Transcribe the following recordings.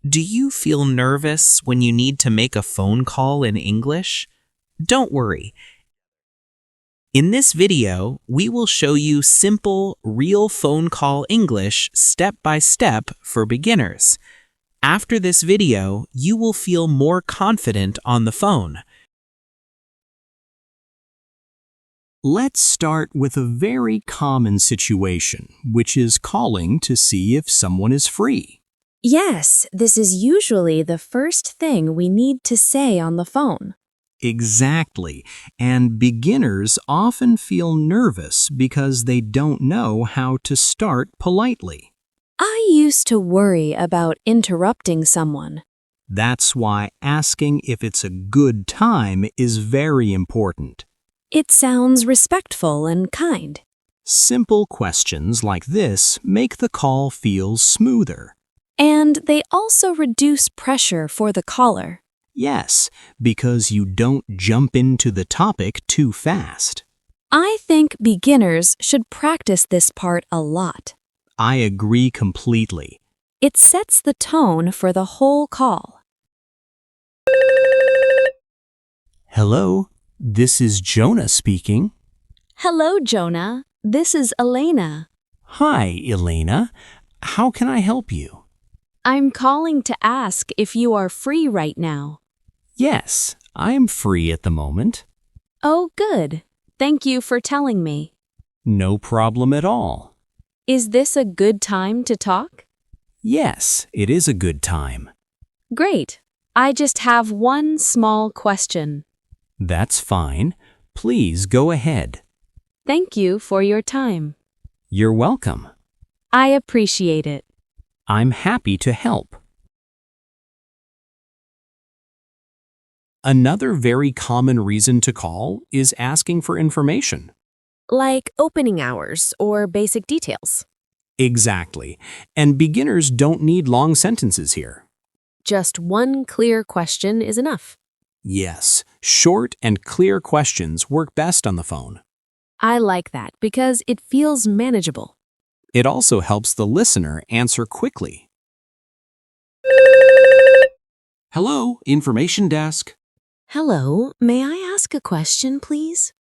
Do you feel nervous when you need to make a phone call in English? Don't worry. In this video, we will show you simple, real phone call English step by step for beginners. After this video, you will feel more confident on the phone. Let's start with a very common situation, which is calling to see if someone is free. Yes, this is usually the first thing we need to say on the phone. Exactly, and beginners often feel nervous because they don't know how to start politely. I used to worry about interrupting someone. That's why asking if it's a good time is very important. It sounds respectful and kind. Simple questions like this make the call feel smoother. And they also reduce pressure for the caller. Yes, because you don't jump into the topic too fast. I think beginners should practice this part a lot. I agree completely. It sets the tone for the whole call. Hello, this is Jonah speaking. Hello, Jonah. This is Elena. Hi, Elena. How can I help you? I'm calling to ask if you are free right now. Yes, I am free at the moment. Oh, good. Thank you for telling me. No problem at all. Is this a good time to talk? Yes, it is a good time. Great. I just have one small question. That's fine. Please go ahead. Thank you for your time. You're welcome. I appreciate it. I'm happy to help. Another very common reason to call is asking for information. Like opening hours or basic details. Exactly. And beginners don't need long sentences here. Just one clear question is enough. Yes, short and clear questions work best on the phone. I like that because it feels manageable. It also helps the listener answer quickly. Hello, information desk. Hello, may I ask a question, please?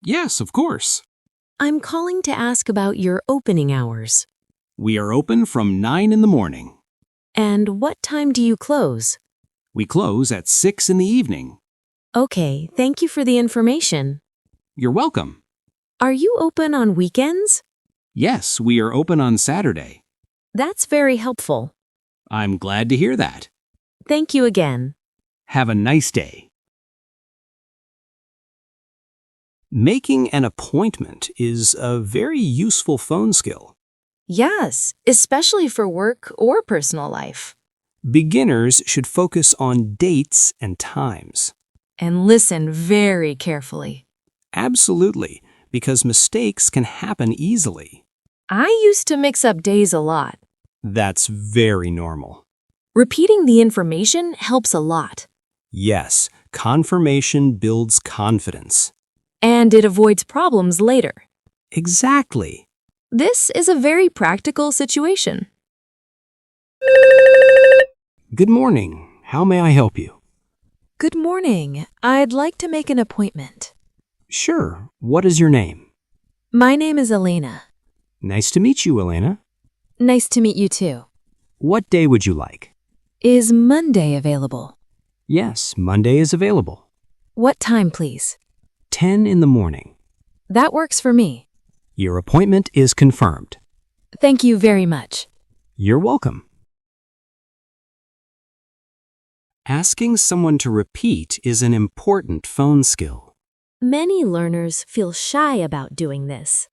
Yes, of course. I'm calling to ask about your opening hours. We are open from 9 in the morning. And what time do you close? We close at 6 in the evening. Okay, thank you for the information. You're welcome. Are you open on weekends? Yes, we are open on Saturday. That's very helpful. I'm glad to hear that. Thank you again. Have a nice day. Making an appointment is a very useful phone skill. Yes, especially for work or personal life. Beginners should focus on dates and times. And listen very carefully. Absolutely, because mistakes can happen easily. I used to mix up days a lot. That's very normal. Repeating the information helps a lot. Yes, confirmation builds confidence. And it avoids problems later. Exactly. This is a very practical situation. Good morning. How may I help you? Good morning. I'd like to make an appointment. Sure. What is your name? My name is Elena. Nice to meet you, Elena. Nice to meet you too. What day would you like? Is Monday available? Yes, Monday is available. What time, please? 10 in the morning. That works for me. Your appointment is confirmed. Thank you very much. You're welcome. Asking someone to repeat is an important phone skill. Many learners feel shy about doing this.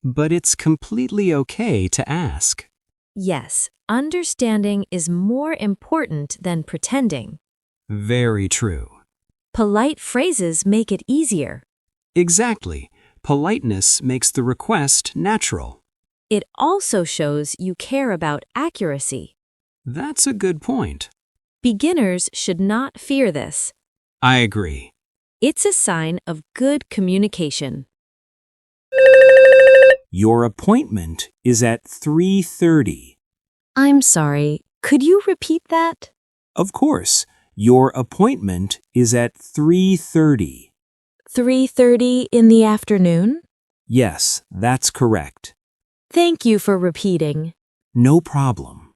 But it's completely okay to ask. Yes, understanding is more important than pretending. Very true. Polite phrases make it easier. Exactly. Politeness makes the request natural. It also shows you care about accuracy. That's a good point. Beginners should not fear this. I agree. It's a sign of good communication. Your appointment is at 3:30. I'm sorry, Could you repeat that? Of course. Your appointment is at 3:30. 3:30 in the afternoon? Yes, that's correct. Thank you for repeating. No problem.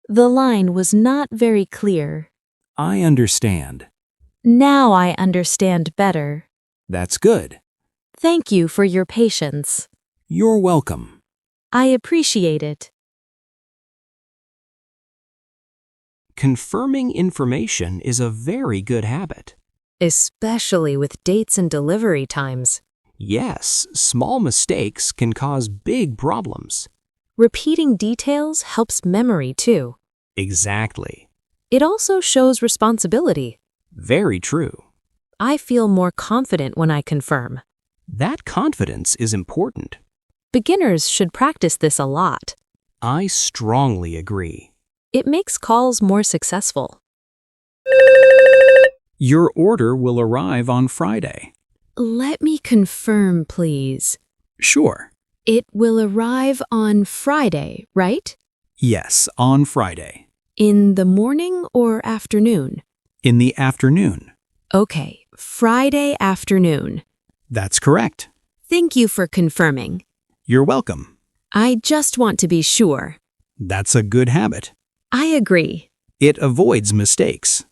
The line was not very clear. I understand. Now I understand better. That's good. Thank you for your patience. You're welcome. I appreciate it. Confirming information is a very good habit. Especially with dates and delivery times. Yes, small mistakes can cause big problems. Repeating details helps memory too. Exactly. It also shows responsibility. Very true. I feel more confident when I confirm. That confidence is important. Beginners should practice this a lot. I strongly agree. It makes calls more successful. Your order will arrive on Friday. Let me confirm, please. Sure. It will arrive on Friday, right? Yes, on Friday. In the morning or afternoon? In the afternoon. Okay, Friday afternoon. That's correct. Thank you for confirming. You're welcome. I just want to be sure. That's a good habit. I agree. It avoids mistakes.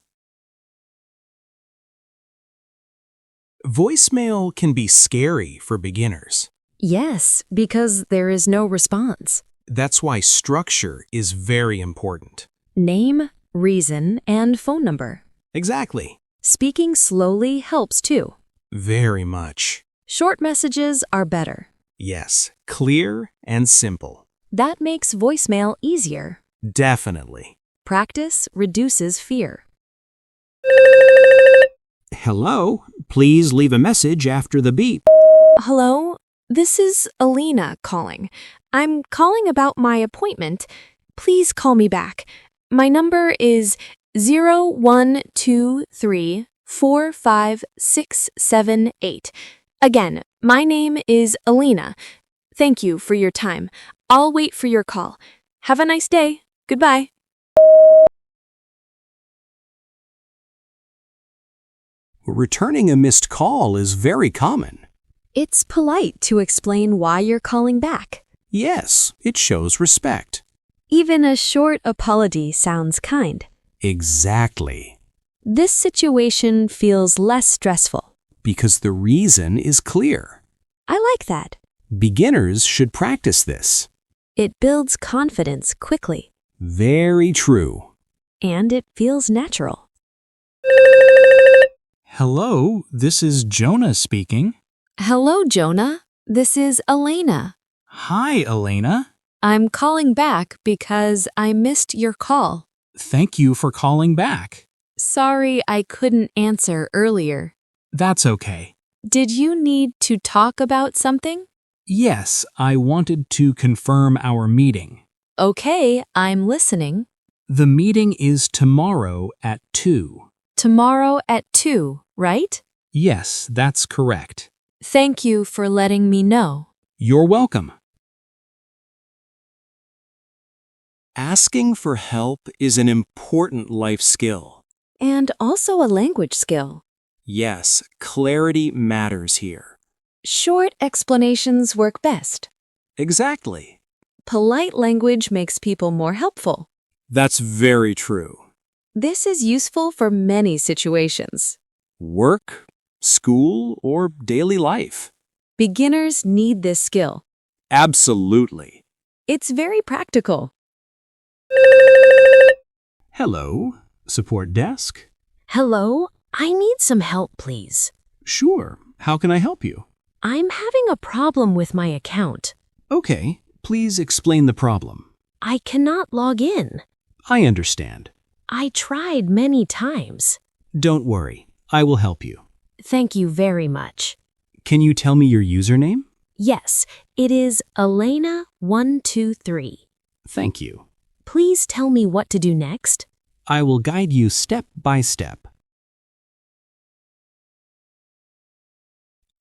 Voicemail can be scary for beginners. Yes, because there is no response. That's why structure is very important. Name, reason, and phone number. Exactly. Speaking slowly helps too. Very much. Short messages are better. Yes, clear and simple. That makes voicemail easier. Definitely. Practice reduces fear. Hello, please leave a message after the beep. Hello, this is Elena calling. I'm calling about my appointment. Please call me back. My number is 0123456678. Again, my name is Elena. Thank you for your time. I'll wait for your call. Have a nice day. Goodbye. Returning a missed call is very common. It's polite to explain why you're calling back. Yes, it shows respect. Even a short apology sounds kind. Exactly. This situation feels less stressful. Because the reason is clear. I like that. Beginners should practice this. It builds confidence quickly. Very true. And it feels natural. Hello, this is Jonah speaking. Hello, Jonah. This is Elena. Hi, Elena. I'm calling back because I missed your call. Thank you for calling back. Sorry I couldn't answer earlier. That's okay. Did you need to talk about something? Yes, I wanted to confirm our meeting. Okay, I'm listening. The meeting is tomorrow at 2. Tomorrow at 2, right? Yes, that's correct. Thank you for letting me know. You're welcome. Asking for help is an important life skill. And also a language skill. Yes, clarity matters here. Short explanations work best. Exactly. Polite language makes people more helpful. That's very true. This is useful for many situations. Work, school, or daily life. Beginners need this skill. Absolutely. It's very practical. Hello, support desk. Hello, I need some help, please. Sure, how can I help you? I'm having a problem with my account. Okay, please explain the problem. I cannot log in. I understand. I tried many times. Don't worry, I will help you. Thank you very much. Can you tell me your username? Yes, it is Elena123. Thank you. Please tell me what to do next. I will guide you step by step.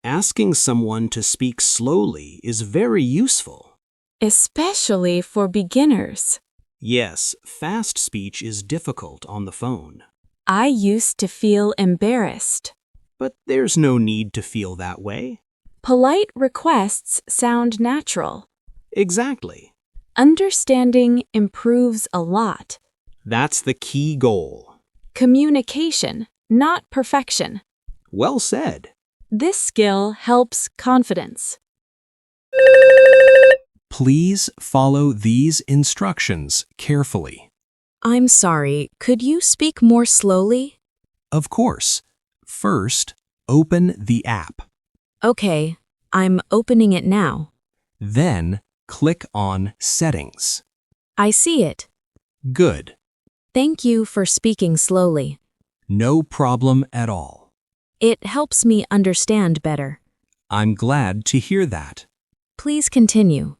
Asking someone to speak slowly is very useful. Especially for beginners. Yes, fast speech is difficult on the phone. I used to feel embarrassed. But there's no need to feel that way. Polite requests sound natural. Exactly. Understanding improves a lot. That's the key goal. Communication, not perfection. Well said. This skill helps confidence. Please follow these instructions carefully. I'm sorry, could you speak more slowly? Of course. First, open the app. Okay, I'm opening it now. Then, click on Settings. I see it. Good. Thank you for speaking slowly. No problem at all. It helps me understand better. I'm glad to hear that. Please continue.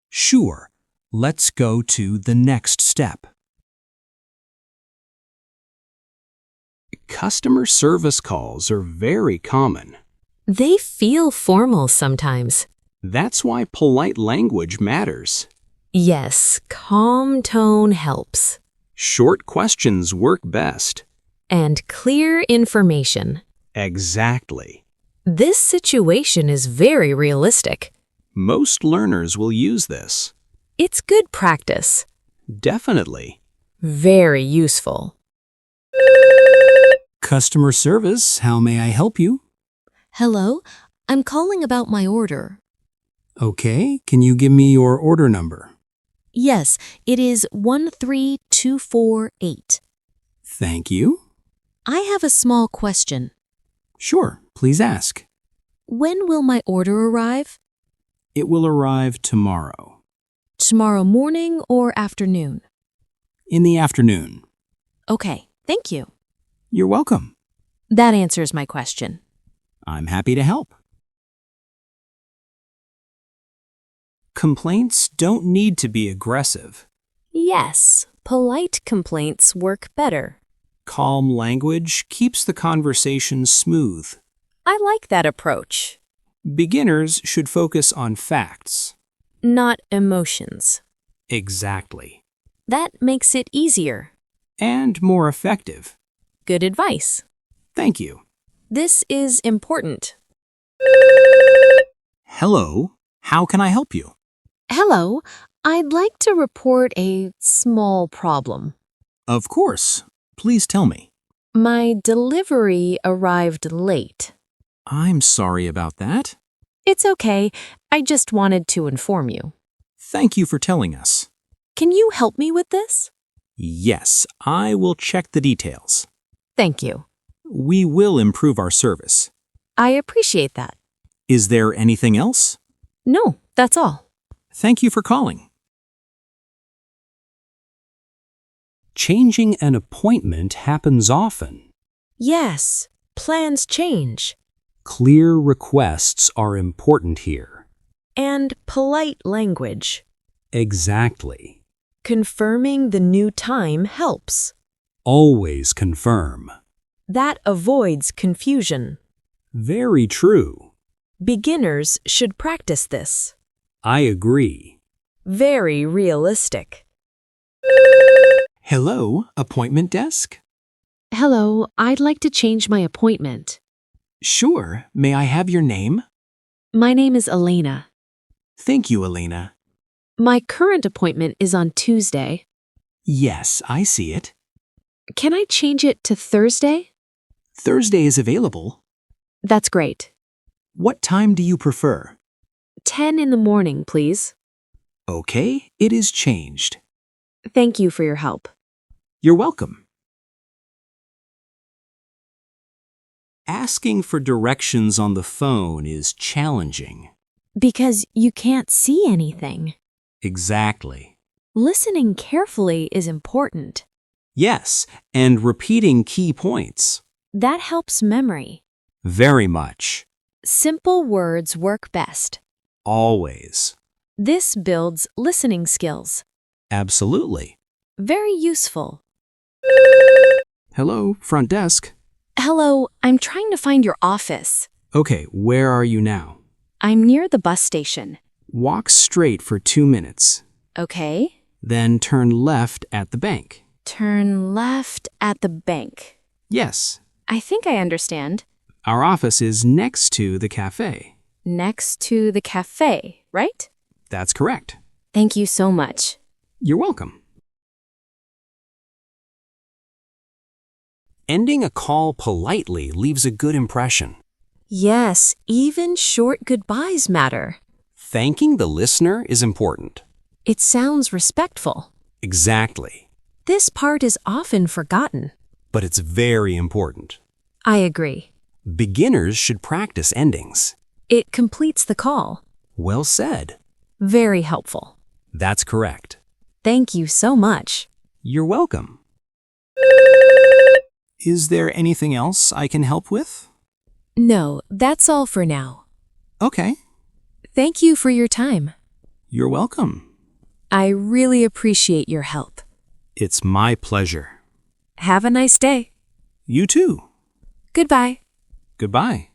Sure. Let's go to the next step. Customer service calls are very common. They feel formal sometimes. That's why polite language matters. Yes, calm tone helps. Short questions work best. And clear information. Exactly. This situation is very realistic. Most learners will use this. It's good practice. Definitely. Very useful. Customer service, how may I help you? Hello, I'm calling about my order. Okay, can you give me your order number? Yes, it is 13248. Thank you. I have a small question. Sure, please ask. When will my order arrive? It will arrive tomorrow. Tomorrow morning or afternoon? In the afternoon. Okay, thank you. You're welcome. That answers my question. I'm happy to help. Complaints don't need to be aggressive. Yes, polite complaints work better. Calm language keeps the conversation smooth. I like that approach. Beginners should focus on facts. Not emotions. Exactly. That makes it easier. And more effective. Good advice. Thank you. This is important. Hello, how can I help you? Hello, I'd like to report a small problem. Of course. Please tell me. My delivery arrived late. I'm sorry about that. It's okay, I just wanted to inform you. Thank you for telling us. Can you help me with this? Yes, I will check the details. Thank you. We will improve our service. I appreciate that. Is there anything else? No, that's all. Thank you for calling. Changing an appointment happens often. Yes, plans change. Clear requests are important here. And polite language. Exactly. Confirming the new time helps. Always confirm. That avoids confusion. Very true. Beginners should practice this. I agree. Very realistic. Hello, appointment desk? Hello, I'd like to change my appointment. Sure. May I have your name? My name is Elena. Thank you, Elena. My current appointment is on Tuesday. Yes, I see it. Can I change it to Thursday? Thursday is available. That's great. What time do you prefer? 10 in the morning, please. Okay, it is changed. Thank you for your help. You're welcome. Asking for directions on the phone is challenging. Because you can't see anything. Exactly. Listening carefully is important. Yes, and repeating key points. That helps memory. Very much. Simple words work best. Always. This builds listening skills. Absolutely. Very useful. Hello, front desk. Hello, I'm trying to find your office. Okay, where are you now? I'm near the bus station. Walk straight for 2 minutes. Okay. Then turn left at the bank. Turn left at the bank. Yes, I think I understand. our office is next to the cafe. Next to the cafe, right? That's correct. Thank you so much. You're welcome. Ending a call politely leaves a good impression. Yes, even short goodbyes matter. Thanking the listener is important. It sounds respectful. Exactly. This part is often forgotten. But it's very important. I agree. Beginners should practice endings. It completes the call. Well said. Very helpful. That's correct. Thank you so much. You're welcome. Is there anything else I can help with? No, that's all for now. Okay. Thank you for your time. You're welcome. I really appreciate your help. It's my pleasure. Have a nice day. You too. Goodbye. Goodbye.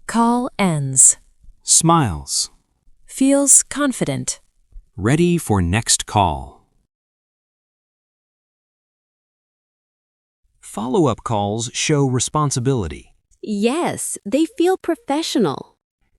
Call ends. Smiles. Feels confident. Ready for next call. Follow-up calls show responsibility. Yes, they feel professional.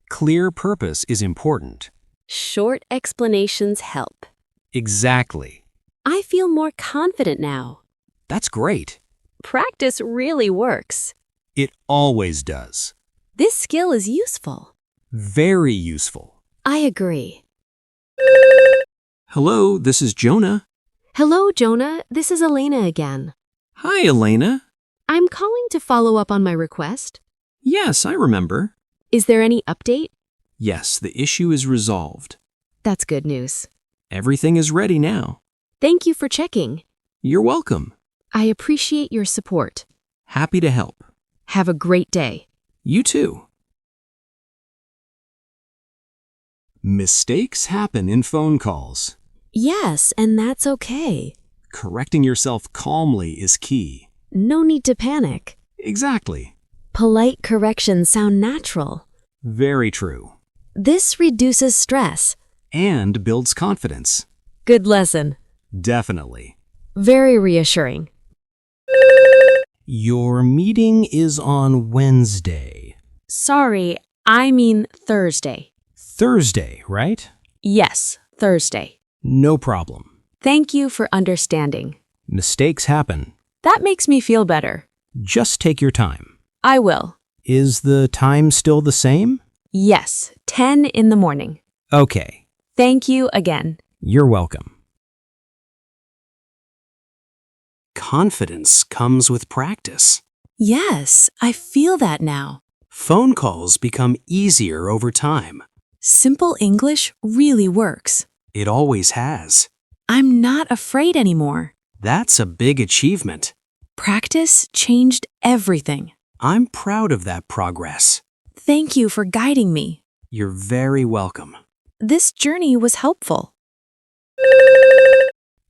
Clear purpose is important. Short explanations help. Exactly. I feel more confident now. That's great. Practice really works. It always does. This skill is useful. Very useful. I agree. Hello, this is Jonah. Hello, Jonah. This is Elena again. Hi, Elena. I'm calling to follow up on my request. Yes, I remember. Is there any update? Yes, the issue is resolved. That's good news. Everything is ready now. Thank you for checking. You're welcome. I appreciate your support. Happy to help. Have a great day. You too. Mistakes happen in phone calls. Yes, and that's okay. Correcting yourself calmly is key. No need to panic. Exactly. Polite corrections sound natural. Very true. This reduces stress. And builds confidence. Good lesson. Definitely. Very reassuring. Your meeting is on Wednesday. Sorry, I mean Thursday. Thursday, right? Yes, Thursday. No problem. Thank you for understanding. Mistakes happen. That makes me feel better. Just take your time. I will. Is the time still the same? Yes, 10 in the morning. Okay. Thank you again. You're welcome. Confidence comes with practice. Yes, I feel that now. Phone calls become easier over time. Simple English really works. It always has. I'm not afraid anymore. That's a big achievement. Practice changed everything. I'm proud of that progress. Thank you for guiding me. You're very welcome. This journey was helpful.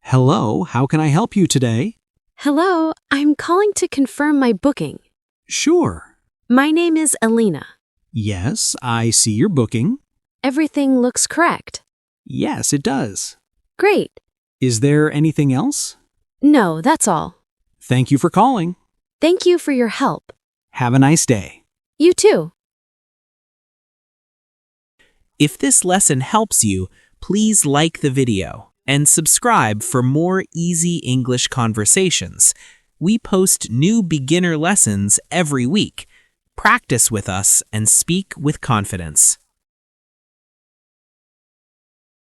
Hello, how can I help you today? Hello, I'm calling to confirm my booking. Sure. My name is Elena. Yes, I see your booking. Everything looks correct. Yes, it does. Great. Is there anything else? No, that's all. Thank you for calling. Thank you for your help. Have a nice day. You too. If this lesson helps you, please like the video and subscribe for more easy English conversations. We post new beginner lessons every week. Practice with us and speak with confidence.